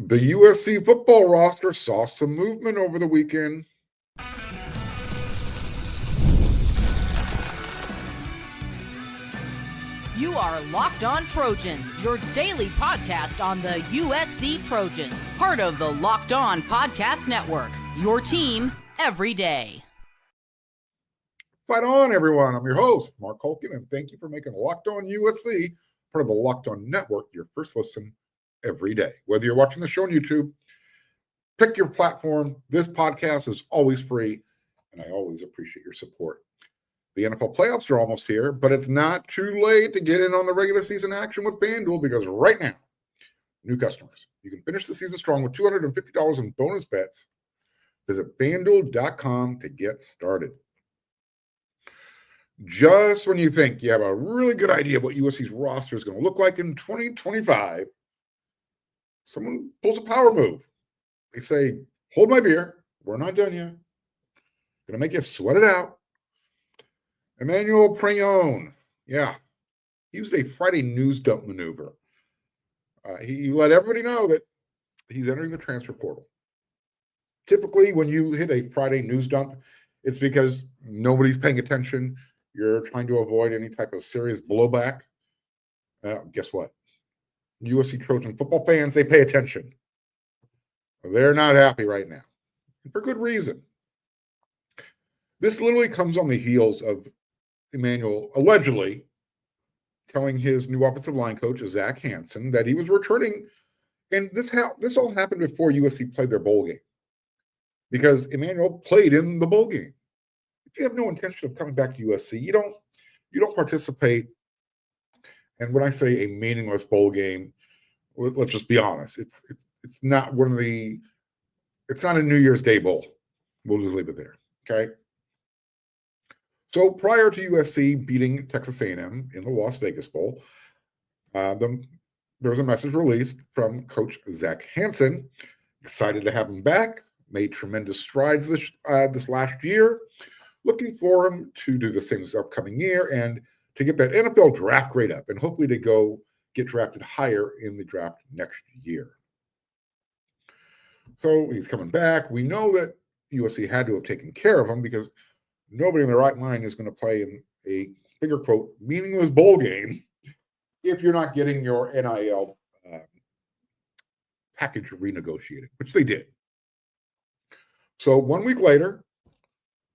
The USC football roster saw some movement over the weekend. You are Locked On Trojans, your daily podcast on the USC Trojans. Part of the Locked On Podcast Network, your team every day. Fight on, everyone. I'm your host, Mark Holkin, and thank you for making Locked On USC part of the Locked On Network your first listen every day. Whether you're watching the show on YouTube, pick your platform. This podcast is always free, and I always appreciate your support. The NFL playoffs are almost here, but it's not too late to get in on the regular season action with FanDuel, because right now, new customers, you can finish the season strong with $250 in bonus bets. Visit FanDuel.com to get started. Just when you think you have a really good idea of what USC's roster is going to look like in 2025, someone pulls a power move. They say, hold my beer. We're not done yet. Going to make you sweat it out. Emmanuel Pregnon. Yeah. He used a Friday news dump maneuver. He let everybody know that he's entering the transfer portal. Typically, when you hit a Friday news dump, it's because nobody's paying attention. You're trying to avoid any type of serious blowback. Guess what? USC Trojan football fans, they pay attention. They're not happy right now, and for good reason. This literally comes on the heels of Emmanuel allegedly telling his new offensive line coach, Zach Hanson, that he was returning. And this all happened before USC played their bowl game, because Emmanuel played in the bowl game. If you have no intention of coming back to USC, you don't participate. And when I say a meaningless bowl game, let's just be honest. It's not it's not a New Year's Day bowl. We'll just leave it there. Okay. So prior to USC beating Texas A&M in the Las Vegas Bowl, there was a message released from Coach Zach Hanson, excited to have him back, made tremendous strides this last year, looking for him to do the same this upcoming year and to get that NFL draft grade up and hopefully to go get drafted higher in the draft next year. So he's coming back. We know that USC had to have taken care of him, because nobody in their right mind is going to play in a, finger quote, meaningless bowl game if you're not getting your NIL package renegotiated, which they did. So 1 week later,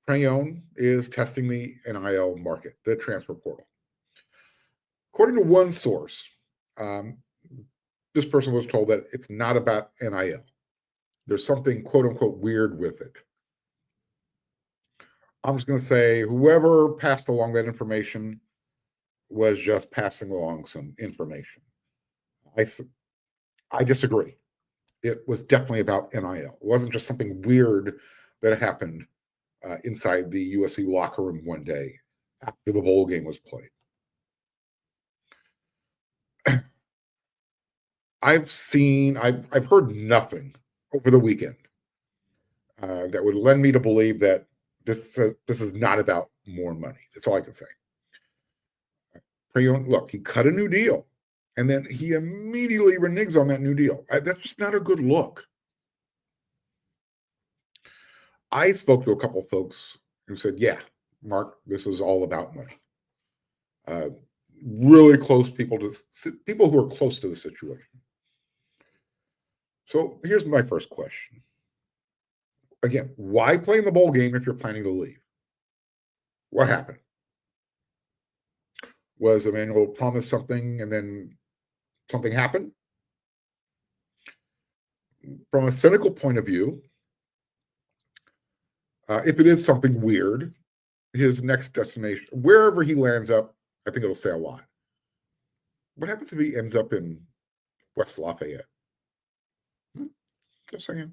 Pregnon is testing the NIL market, the transfer portal. According to one source, this person was told that it's not about NIL. There's something, quote unquote, weird with it. I'm just going to say whoever passed along that information was just passing along some information. I disagree. It was definitely about NIL. It wasn't just something weird that happened inside the USC locker room one day after the bowl game was played. I've heard nothing over the weekend that would lend me to believe that this is not about more money. That's all I can say. Look, he cut a new deal, and then he immediately reneges on that new deal. That's just not a good look. I spoke to a couple of folks who said, yeah, Mark, this is all about money. Really close people who are close to the situation. So here's my first question. Again, why play in the bowl game if you're planning to leave? What happened? Was Emmanuel promised something and then something happened? From a cynical point of view, if it is something weird, his next destination, wherever he lands up, I think it'll say a lot. What happens if he ends up in West Lafayette? Just saying.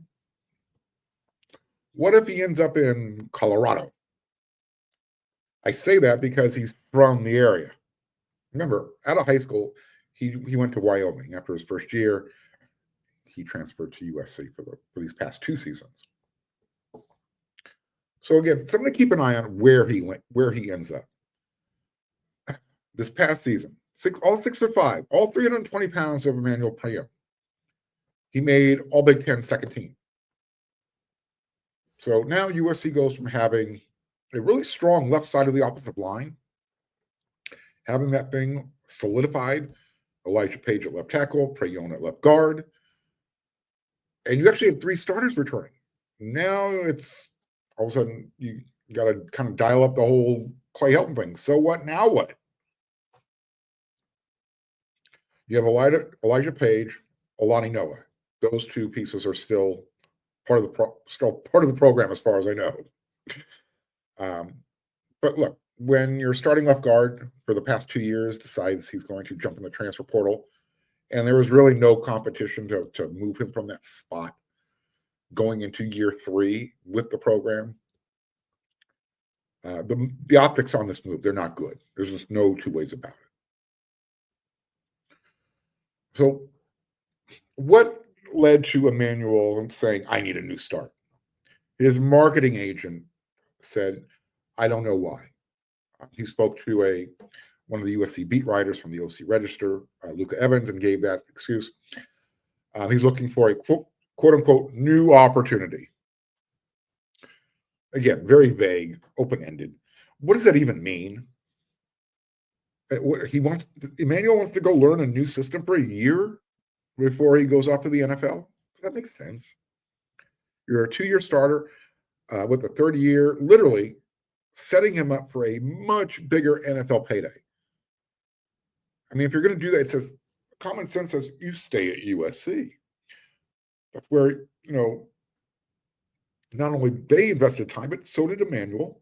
What if he ends up in Colorado? I say that because he's from the area. Remember, out of high school, he went to Wyoming. After his first year, he transferred to USC for these past 2 seasons. So again, something to keep an eye on where he ends up. This past season, all 6'5", all 320 pounds of Emmanuel Pregnon. He made All Big Ten second team. So now USC goes from having a really strong left side of the offensive line, having that thing solidified, Elijah Page at left tackle, Pregnon at left guard, and you actually have 3 starters returning. Now it's all of a sudden you got to kind of dial up the whole Clay Helton thing. So what? Now what? You have Elijah Page, Alani Noah. Those 2 pieces are still part of the program as far as I know. But look, when your starting left guard for the past 2 years decides he's going to jump in the transfer portal, and there was really no competition to move him from that spot going into year 3 with the program, the optics on this move, they're not good. There's just no 2 ways about it. So what led to Emmanuel saying, I need a new start? His marketing agent said, I don't know why. He spoke to one of the USC beat writers from the OC Register, Luca Evans, and gave that excuse. He's looking for a quote unquote new opportunity. Again, very vague, open-ended. What does that even mean? Emmanuel wants to go learn a new system for a year before he goes off to the NFL? Does that make sense? You're a 2-year starter with a third year, literally setting him up for a much bigger NFL payday. I mean, if you're going to do that, it says common sense says you stay at USC. That's where, not only they invested time, but so did Emmanuel.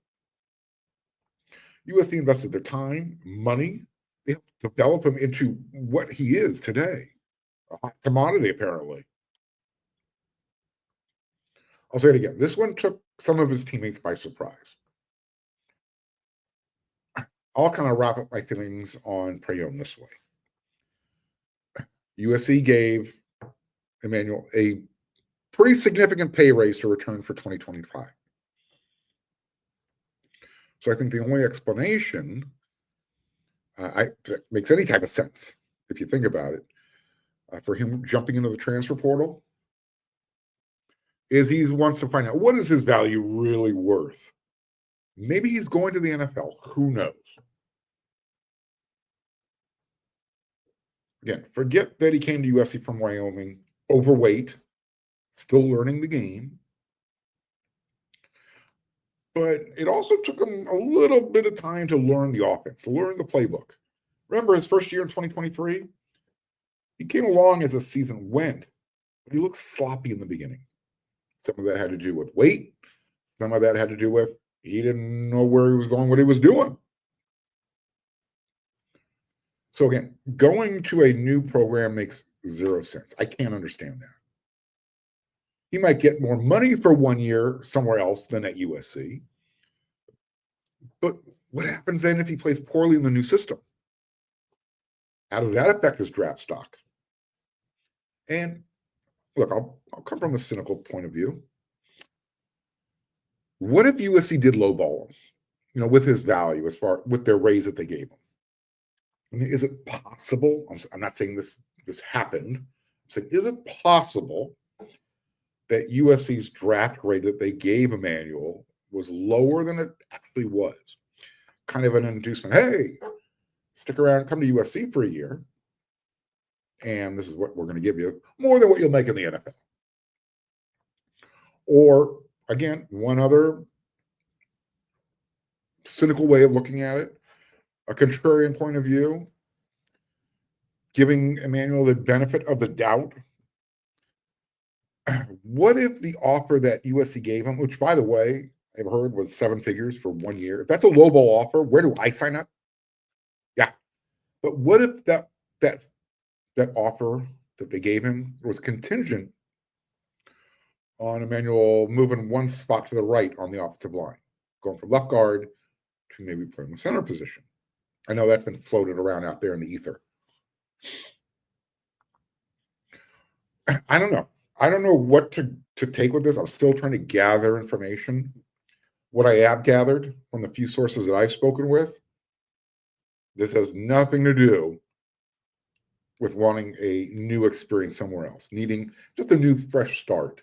USC invested their time, money. They develop him into what he is today, a hot commodity, apparently. I'll say it again. This one took some of his teammates by surprise. I'll kind of wrap up my feelings on Pregnon this way. USC gave Emmanuel a pretty significant pay raise to return for 2025. So I think the only explanation that makes any type of sense, if you think about it, for him jumping into the transfer portal is he wants to find out what is his value really worth. Maybe he's going to the NFL. Who knows? Again, forget that he came to USC from Wyoming, overweight, still learning the game. But it also took him a little bit of time to learn the offense, to learn the playbook. Remember his first year in 2023? He came along as the season went, but he looked sloppy in the beginning. Some of that had to do with weight. Some of that had to do with he didn't know where he was going, what he was doing. So again, going to a new program makes 0 sense. I can't understand that. He might get more money for 1 year somewhere else than at USC. But what happens then if he plays poorly in the new system? How does that affect his draft stock? And look, I'll come from a cynical point of view. What if USC did lowball him, with his value with their raise that they gave him? I mean, is it possible? I'm not saying this happened. I'm saying, is it possible that USC's draft grade that they gave Emmanuel was lower than it actually was? Kind of an inducement. Hey, stick around, come to USC for a year, and this is what we're going to give you, more than what you'll make in the NFL. Or, again, one other cynical way of looking at it, a contrarian point of view, giving Emmanuel the benefit of the doubt. What if the offer that USC gave him, which, by the way, I've heard was 7 figures for 1 year, if that's a lowball offer, where do I sign up? Yeah. But what if that offer that they gave him was contingent on Emmanuel moving 1 spot to the right on the offensive line, going from left guard to maybe playing the center position? I know that's been floated around out there in the ether. I don't know. I don't know what to take with this. I'm still trying to gather information. What I have gathered from the few sources that I've spoken with, this has nothing to do with wanting a new experience somewhere else, needing just a new, fresh start.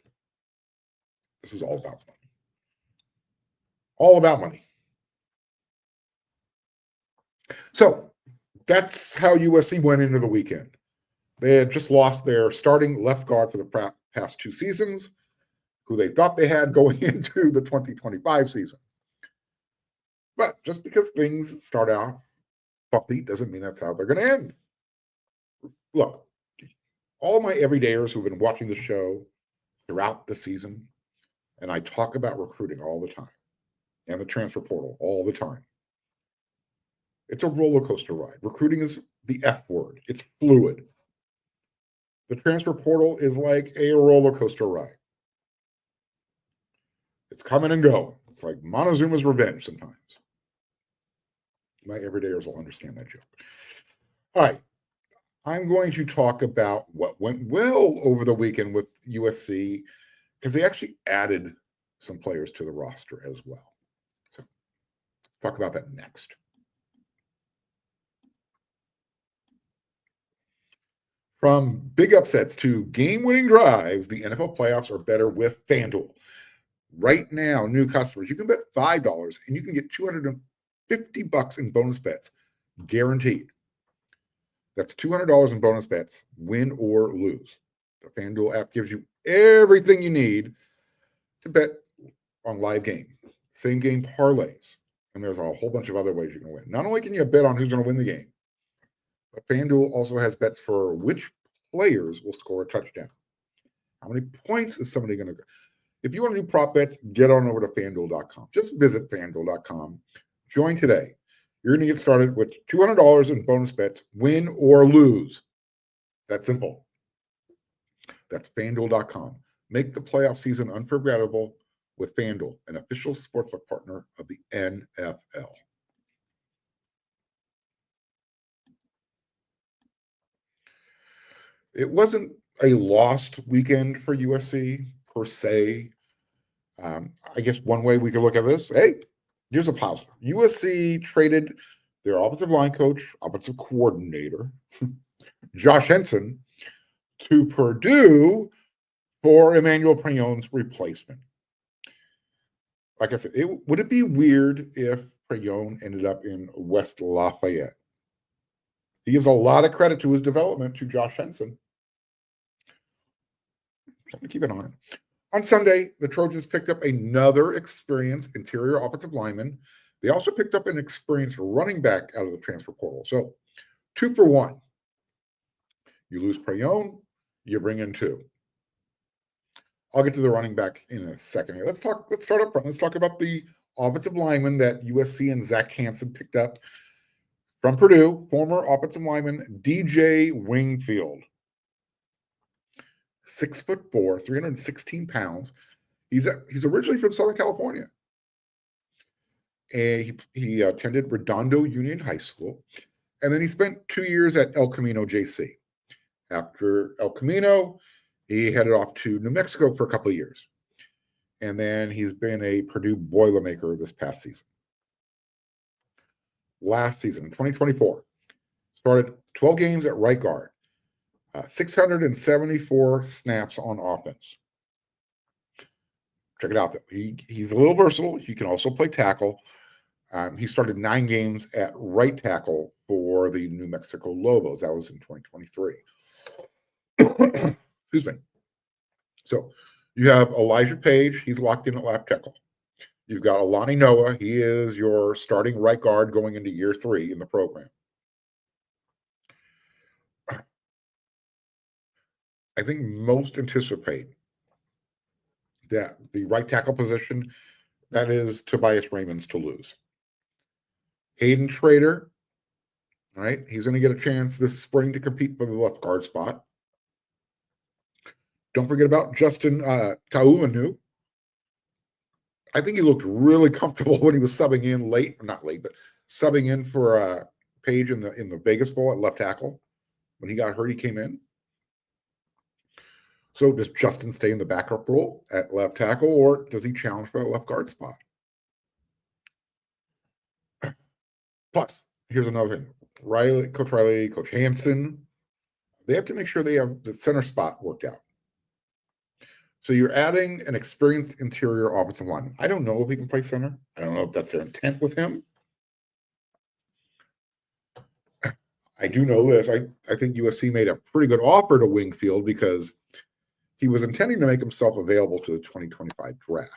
This is all about money. All about money. So that's how USC went into the weekend. They had just lost their starting left guard for the past 2 seasons, who they thought they had going into the 2025 season. But just because things start out bumpy doesn't mean that's how they're going to end. Look, all my everydayers who've been watching the show throughout the season, and I talk about recruiting all the time and the transfer portal all the time. It's a roller coaster ride. Recruiting is the F word. It's fluid. The transfer portal is like a roller coaster ride. It's coming and going. It's like Montezuma's revenge sometimes. My everydayers will understand that joke. All right. I'm going to talk about what went well over the weekend with USC, because they actually added some players to the roster as well. So talk about that next. From big upsets to game-winning drives, the NFL playoffs are better with FanDuel. Right now, new customers, you can bet $5 and you can get $250 in bonus bets, guaranteed. That's $200 in bonus bets, win or lose. The FanDuel app gives you everything you need to bet on live game, same game parlays, and there's a whole bunch of other ways you can win. Not only can you bet on who's going to win the game, but FanDuel also has bets for which players will score a touchdown. How many points is somebody going to go? If you want to do prop bets, get on over to FanDuel.com. Just visit FanDuel.com. Join today. You're going to get started with $200 in bonus bets, win or lose. That's simple. That's FanDuel.com. Make the playoff season unforgettable with FanDuel, an official sportsbook partner of the NFL. It wasn't a lost weekend for USC per se. I guess one way we could look at this, hey, here's a positive. USC traded their offensive line coach, offensive coordinator, Josh Henson, to Purdue for Emmanuel Pregnon's replacement. Like I said, would it be weird if Pregnon ended up in West Lafayette? He gives a lot of credit to his development to Josh Henson. Something to keep an eye on. On Sunday, the Trojans picked up another experienced interior offensive lineman. They also picked up an experienced running back out of the transfer portal. So 2 for 1. You lose Pregnon, you bring in 2. I'll get to the running back in a second here. Let's start up front. Let's talk about the offensive lineman that USC and Zach Hansen picked up from Purdue, former offensive lineman DJ Wingfield. 6'4", 316 pounds. He's originally from Southern California. And he attended Redondo Union High School. And then he spent 2 years at El Camino JC. After El Camino, he headed off to New Mexico for a couple of years. And then he's been a Purdue Boilermaker this past season. Last season, in 2024, started 12 games at right guard. 674 snaps on offense. Check it out, though. He's a little versatile. He can also play tackle. He started 9 games at right tackle for the New Mexico Lobos. That was in 2023. Excuse me. So you have Elijah Page. He's locked in at left tackle. You've got Alani Noah. He is your starting right guard going into year 3 in the program. I think most anticipate that the right tackle position, that is Tobias Raymond's to lose. Hayden Schrader, right? He's going to get a chance this spring to compete for the left guard spot. Don't forget about Justin Taumanu. I think he looked really comfortable when he was subbing in subbing in for Page in the Vegas Bowl at left tackle. When he got hurt, he came in. So does Justin stay in the backup role at left tackle, or does he challenge for a left guard spot? Plus, here's another thing. Coach Riley, Coach Hansen, they have to make sure they have the center spot worked out. So you're adding an experienced interior offensive lineman. I don't know if he can play center. I don't know if that's their intent with him. I do know this. I think USC made a pretty good offer to Wingfield because he was intending to make himself available to the 2025 draft.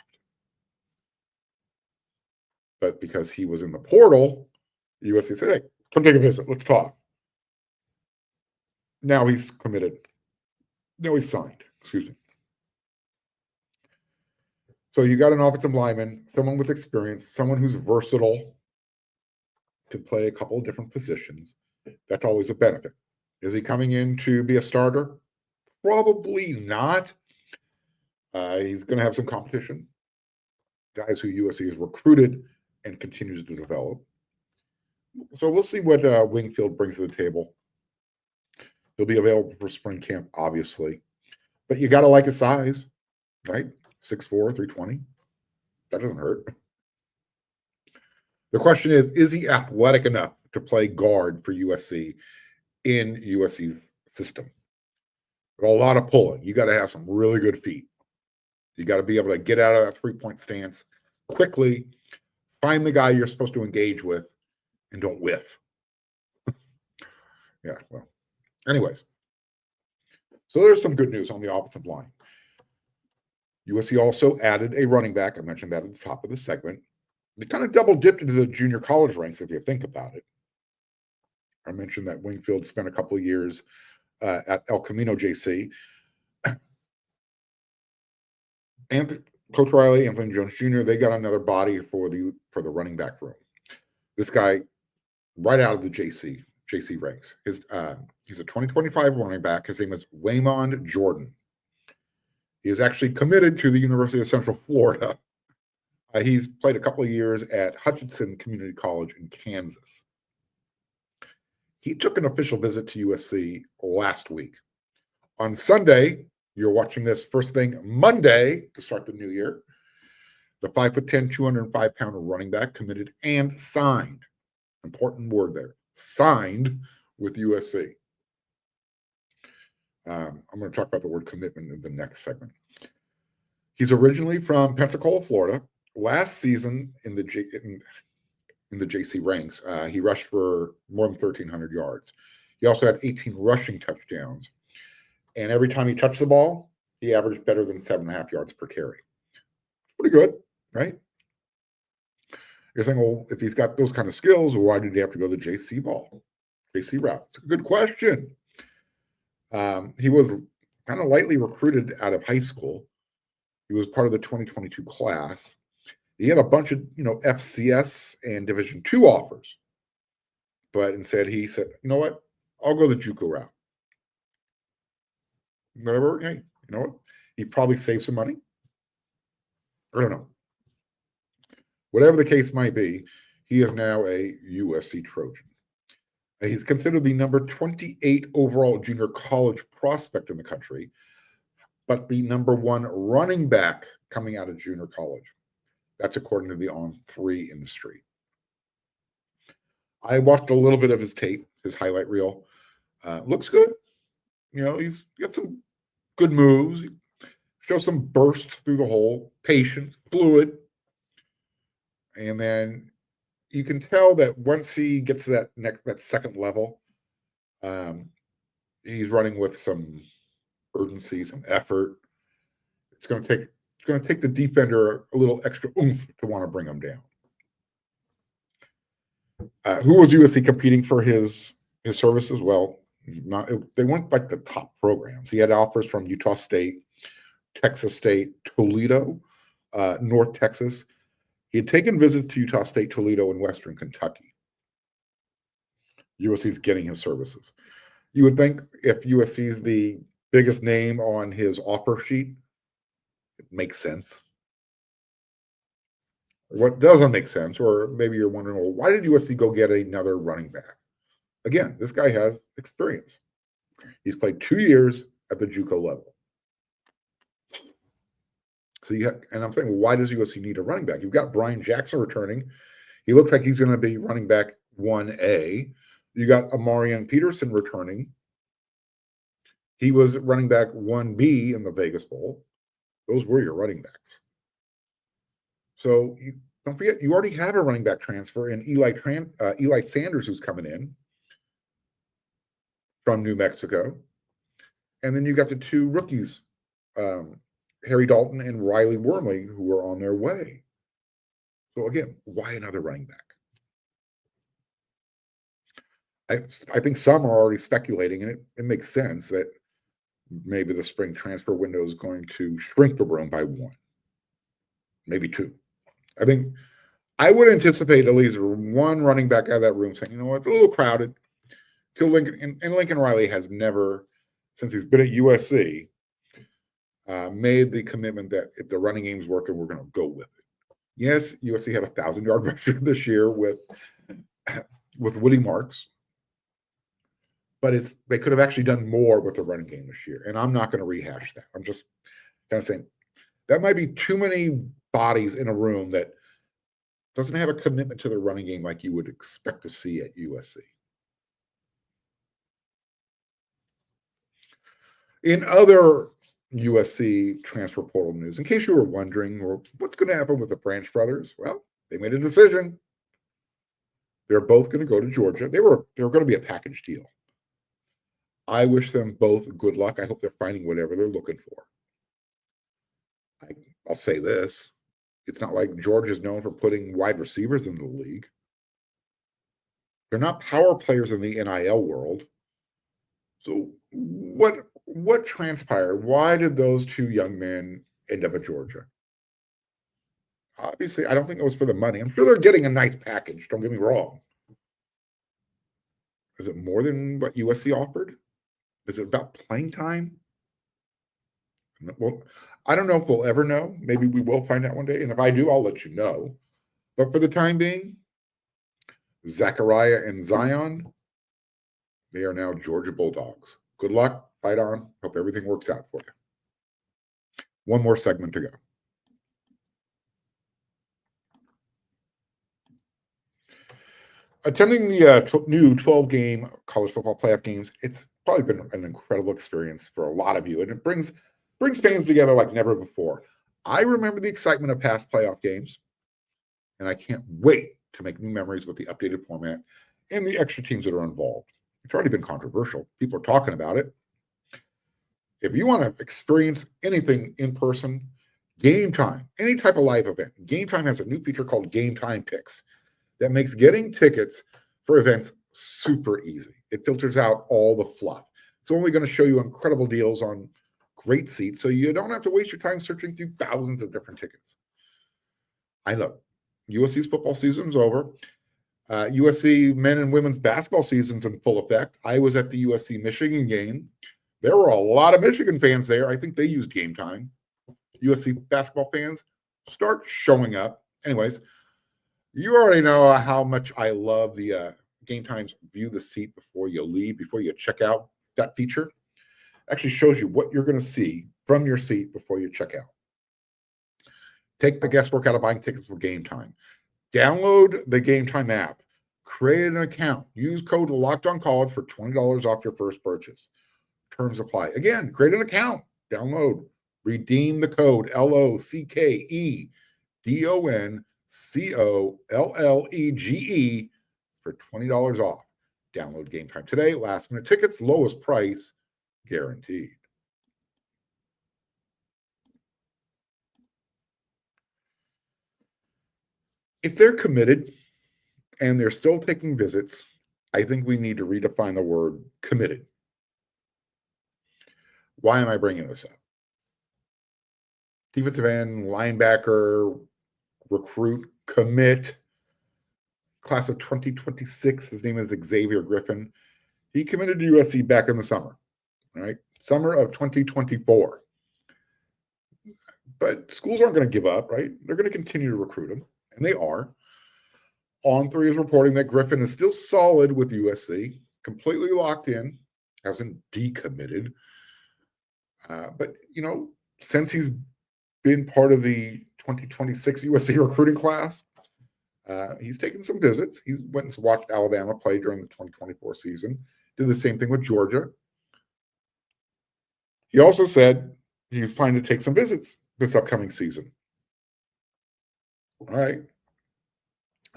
But because he was in the portal, USC said, hey, come take a visit. Let's talk. Now he's committed. No, he's signed. Excuse me. So you got an offensive lineman, someone with experience, someone who's versatile to play a couple of different positions. That's always a benefit. Is he coming in to be a starter? Probably not. He's going to have some competition. Guys who USC has recruited and continues to develop. So we'll see what Wingfield brings to the table. He'll be available for spring camp, obviously. But you got to like his size, right? 6'4", 320. That doesn't hurt. The question is he athletic enough to play guard for USC in USC's system? A lot of pulling. You got to have some really good feet. You got to be able to get out of that three-point stance quickly, find the guy you're supposed to engage with, and don't whiff. Yeah, well, anyways. So there's some good news on the offensive line. USC also added a running back. I mentioned that at the top of the segment. They kind of double dipped into the junior college ranks if you think about it. I mentioned that Wingfield spent a couple of years at El Camino JC. And Coach Riley, Anthony Jones Jr., they got another body for the running back room. This guy, right out of the JC ranks. He's a 2025 running back. His name is Waymond Jordan. He is actually committed to the University of Central Florida. He's played a couple of years at Hutchinson Community College in Kansas. He took an official visit to USC last week. On Sunday, you're watching this first thing Monday to start the new year. The 5'10", 205-pound running back committed and signed. Important word there. Signed with USC. I'm going to talk about the word commitment in the next segment. He's originally from Pensacola, Florida. Last season in the JC ranks, he rushed for more than 1,300 yards. He also had 18 rushing touchdowns. And every time he touched the ball, he averaged better than 7.5 yards per carry. Pretty good, right? You're saying, well, if he's got those kind of skills, why did he have to go the JC route? It's a good question. He was kind of lightly recruited out of high school. He was part of the 2022 class. He had a bunch of, FCS and Division II offers. But instead he said, you know what? I'll go the JUCO route. Whatever, hey, you know what? He probably saved some money. I don't know. Whatever the case might be, he is now a USC Trojan. He's considered the number 28 overall junior college prospect in the country, but the number 1 running back coming out of junior college. That's according to the On3 industry. I watched a little bit of his tape, his highlight reel. Looks good. He's got some good moves. Shows some burst through the hole, patient, fluid. And then you can tell that once he gets to that second level, he's running with some urgency, some effort. It's going to take the defender a little extra oomph to want to bring him down. Who was USC competing for his services? Well, they went like the top programs. He had offers from Utah State, Texas State, Toledo, North Texas. He had taken visits to Utah State, Toledo, and Western Kentucky. USC is getting his services. You would think if USC is the biggest name on his offer sheet, it makes sense. What doesn't make sense, or maybe you're wondering, well, why did USC go get another running back? Again, this guy has experience. He's played 2 years at the JUCO level. So and I'm saying, well, why does USC need a running back? You've got Brian Jackson returning. He looks like he's going to be running back 1A. You got Amarian Peterson returning. He was running back 1B in the Vegas Bowl. Those were your running backs. So don't forget, you already have a running back transfer in Eli Sanders, who's coming in from New Mexico. And then you got the two rookies, Harry Dalton and Riley Wormley, who are on their way. So again, why another running back? I think some are already speculating, and it makes sense that maybe the spring transfer window is going to shrink the room by one, maybe two. I think I would anticipate at least one running back out of that room saying, it's a little crowded. Till Lincoln, and Lincoln Riley has never, since he's been at USC, made the commitment that if the running game's working, we're going to go with it. Yes, USC had a 1,000-yard rusher this year with Woody Marks, but they could have actually done more with the running game this year. And I'm not going to rehash that. I'm just kind of saying that might be too many bodies in a room that doesn't have a commitment to the running game like you would expect to see at USC. In other USC transfer portal news, in case you were wondering, what's going to happen with the Branch brothers? Well, they made a decision. They're both going to go to Georgia. They were going to be a package deal. I wish them both good luck. I hope they're finding whatever they're looking for. I'll say this. It's not like Georgia is known for putting wide receivers in the league. They're not power players in the NIL world. So what transpired? Why did those two young men end up at Georgia? Obviously, I don't think it was for the money. I'm sure they're getting a nice package. Don't get me wrong. Is it more than what USC offered? Is it about playing time? Well, I don't know if we'll ever know. Maybe we will find out one day. And if I do, I'll let you know. But for the time being, Zachariah and Zion, they are now Georgia Bulldogs. Good luck. Fight on. Hope everything works out for you. One more segment to go. Attending the new 12-game college football playoff games, it's probably been an incredible experience for a lot of you, and it brings fans together like never before. I remember the excitement of past playoff games, and I can't wait to make new memories with the updated format and the extra teams that are involved. It's already been controversial. People are talking about it. If you want to experience anything in person, Game Time, any type of live event, Game Time has a new feature called Game Time Picks that makes getting tickets for events super easy. It filters out all the fluff. It's only going to show you incredible deals on great seats, so you don't have to waste your time searching through thousands of different tickets. I know USC's football season's over. USC men and women's basketball season's in full effect. I was at the USC-Michigan game. There were a lot of Michigan fans there. I think they used Game Time. USC basketball fans start showing up. Anyways, you already know how much I love the Game Time's view the seat before you leave, before you check out. That feature actually shows you what you're going to see from your seat before you check out. Take the guesswork out of buying tickets for Game Time. Download the Game Time app. Create an account. Use code LOCKEDONCollege for $20 off your first purchase. Terms apply. Again, create an account. Download. Redeem the code LOCKEDONCOLLEGE for $20 off. Download Game Time today. Last minute tickets, lowest price guaranteed. If they're committed and they're still taking visits, I think we need to redefine the word committed. Why am I bringing this up? Defensive end, linebacker, recruit, commit, class of 2026. His name is Xavier Griffin. He committed to USC back in the summer, right? Summer of 2024. But schools aren't going to give up, right? They're going to continue to recruit him, and they are. On3 is reporting that Griffin is still solid with USC, completely locked in, hasn't decommitted. But, since he's been part of the 2026 USC recruiting class, he's taken some visits. He went and watched Alabama play during the 2024 season. Did the same thing with Georgia. He also said he's planning to take some visits this upcoming season. All right.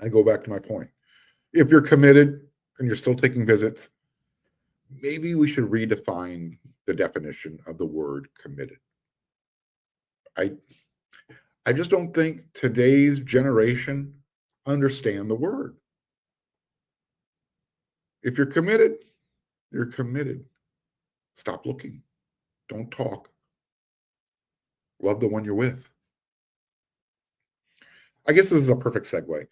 I go back to my point. If you're committed and you're still taking visits, maybe we should redefine the definition of the word committed. I just don't think today's generation understand the word. If you're committed, you're committed. Stop looking. Don't talk. Love the one you're with. I guess this is a perfect segue.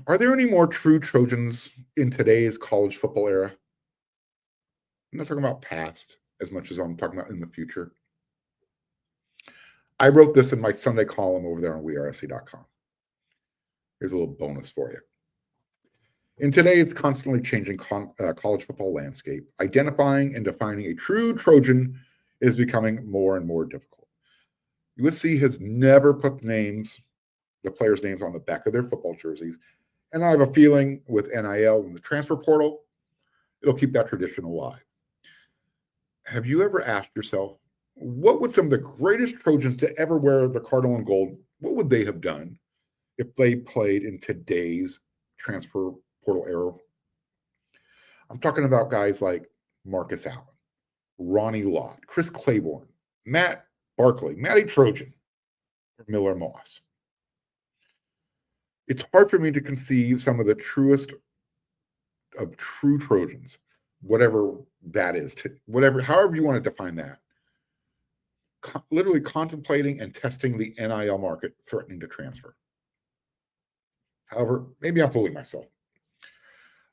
Are there any more true Trojans in today's college football era? I'm not talking about past as much as I'm talking about in the future. I wrote this in my Sunday column over there on wearesc.com. Here's a little bonus for you. In today's constantly changing college football landscape, identifying and defining a true Trojan is becoming more and more difficult. USC has never put the players' names on the back of their football jerseys, and I have a feeling with NIL and the transfer portal, it'll keep that tradition alive. Have you ever asked yourself, what would some of the greatest Trojans to ever wear the cardinal and gold, what would they have done if they played in today's transfer portal era? I'm talking about guys like Marcus Allen, Ronnie Lott, Chris Claiborne, Matt Barkley, Matty Trojan, or Miller Moss. It's hard for me to conceive some of the truest of true Trojans, whatever that is, however you want to define that, literally contemplating and testing the NIL market, threatening to transfer. However, maybe I'm fooling myself.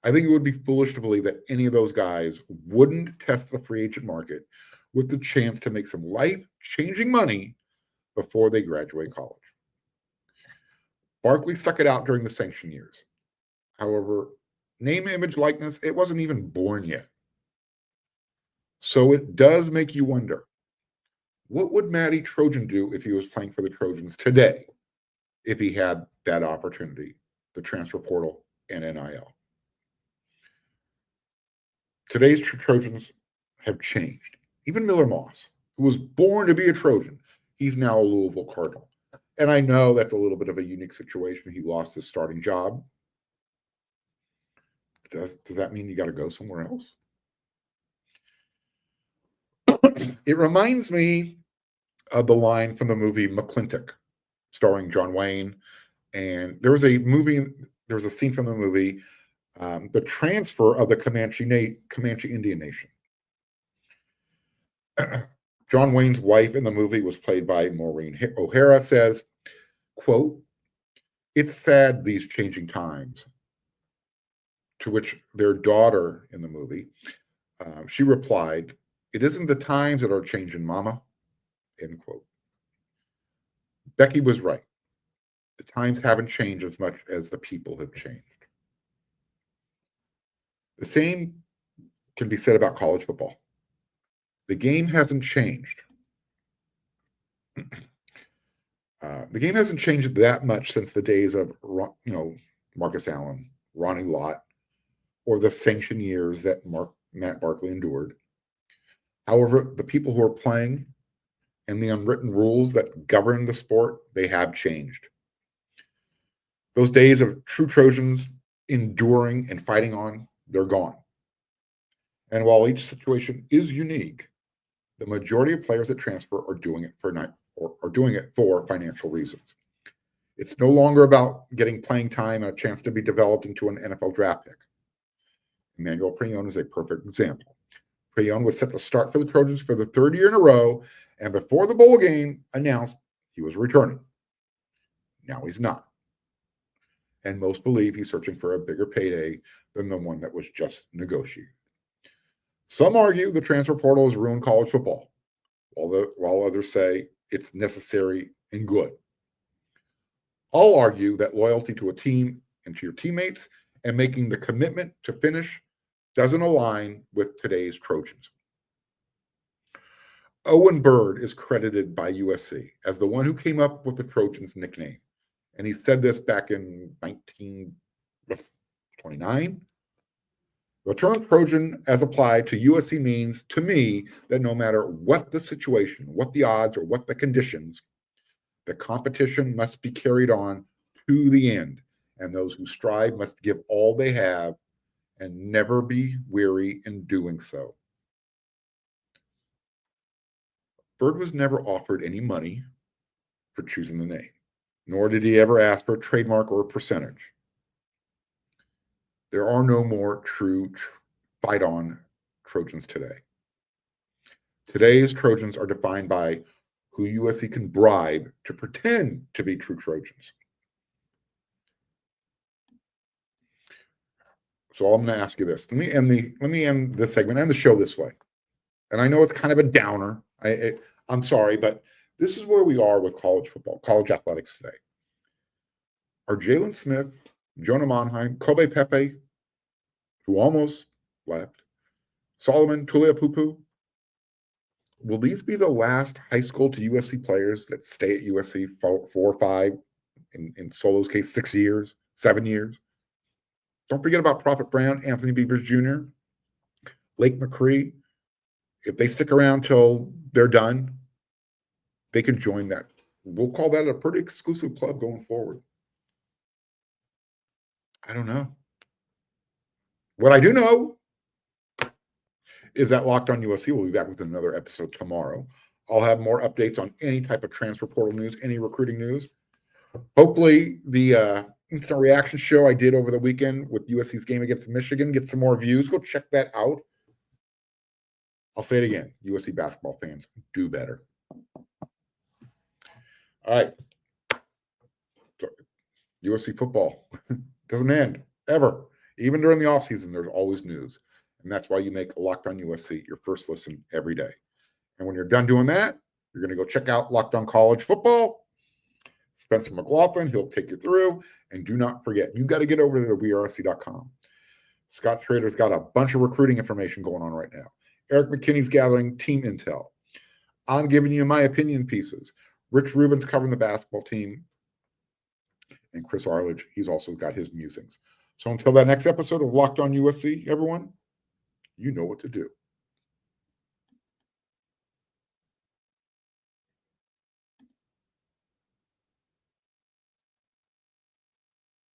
I think it would be foolish to believe that any of those guys wouldn't test the free agent market with the chance to make some life-changing money before they graduate college. Barkley stuck it out during the sanction years. However, name, image, likeness, it wasn't even born yet. So it does make you wonder, what would Matty Trojan do if he was playing for the Trojans today, if he had that opportunity, the transfer portal and NIL? Today's Trojans have changed. Even Miller Moss, who was born to be a Trojan, he's now a Louisville Cardinal. And I know that's a little bit of a unique situation. He lost his starting job. Does that mean you got to go somewhere else? It reminds me of the line from the movie McClintock, starring John Wayne. And there was a scene from the movie, the transfer of the Comanche Indian Nation. John Wayne's wife in the movie was played by Maureen O'Hara, says, quote, "It's sad these changing times." To which their daughter in the movie, she replied, "It isn't the times that are changing, Mama," end quote. Becky was right. The times haven't changed as much as the people have changed. The same can be said about college football. The game hasn't changed. The game hasn't changed that much since the days of, Marcus Allen, Ronnie Lott, or the sanction years that Matt Barkley endured. However, the people who are playing and the unwritten rules that govern the sport, they have changed. Those days of true Trojans enduring and fighting on, they're gone. And while each situation is unique, the majority of players that transfer are doing it for financial reasons. It's no longer about getting playing time and a chance to be developed into an NFL draft pick. Emmanuel Pregnon is a perfect example. Pregnon was set to start for the Trojans for the third year in a row, and before the bowl game announced he was returning. Now he's not. And most believe he's searching for a bigger payday than the one that was just negotiated. Some argue the transfer portal has ruined college football, while others say it's necessary and good. I'll argue that loyalty to a team and to your teammates and making the commitment to finish doesn't align with today's Trojans. Owen Bird is credited by USC as the one who came up with the Trojans nickname. And he said this back in 1929. The term Trojan as applied to USC means, to me, that no matter what the situation, what the odds, or what the conditions, the competition must be carried on to the end, and those who strive must give all they have and never be weary in doing so. Bird was never offered any money for choosing the name, nor did he ever ask for a trademark or a percentage. There are no more true fight-on Trojans today. Today's Trojans are defined by who USC can bribe to pretend to be true Trojans. So I'm going to ask you this. Let me end this segment and the show this way. And I know it's kind of a downer. I'm sorry, but this is where we are with college football, college athletics today. Are Jalen Smith, Jonah Monheim, Kobe Pepe, who almost left, Solomon Tuliaupupu, will these be the last high school to USC players that stay at USC 4 or 5, in Solo's case, 6 years, 7 years? Don't forget about Prophet Brown, Anthony Beavers Jr., Lake McCree. If they stick around till they're done, they can join that. We'll call that a pretty exclusive club going forward. I don't know. What I do know is that Locked On USC will be back with another episode tomorrow. I'll have more updates on any type of transfer portal news, any recruiting news. Hopefully the instant reaction show I did over the weekend with USC's game against Michigan gets some more views. Go check that out. I'll say it again. USC basketball fans, do better. All right. USC football doesn't end, ever. Even during the offseason, there's always news. And that's why you make Locked On USC your first listen every day. And when you're done doing that, you're going to go check out Locked On College Football. Spencer McLaughlin, he'll take you through. And do not forget, you got to get over to WeAreSC.com. Scott Schrader's got a bunch of recruiting information going on right now. Eric McKinney's gathering team intel. I'm giving you my opinion pieces. Rich Rubin's covering the basketball team. And Chris Arledge, he's also got his musings. So until that next episode of Locked On USC, everyone, you know what to do.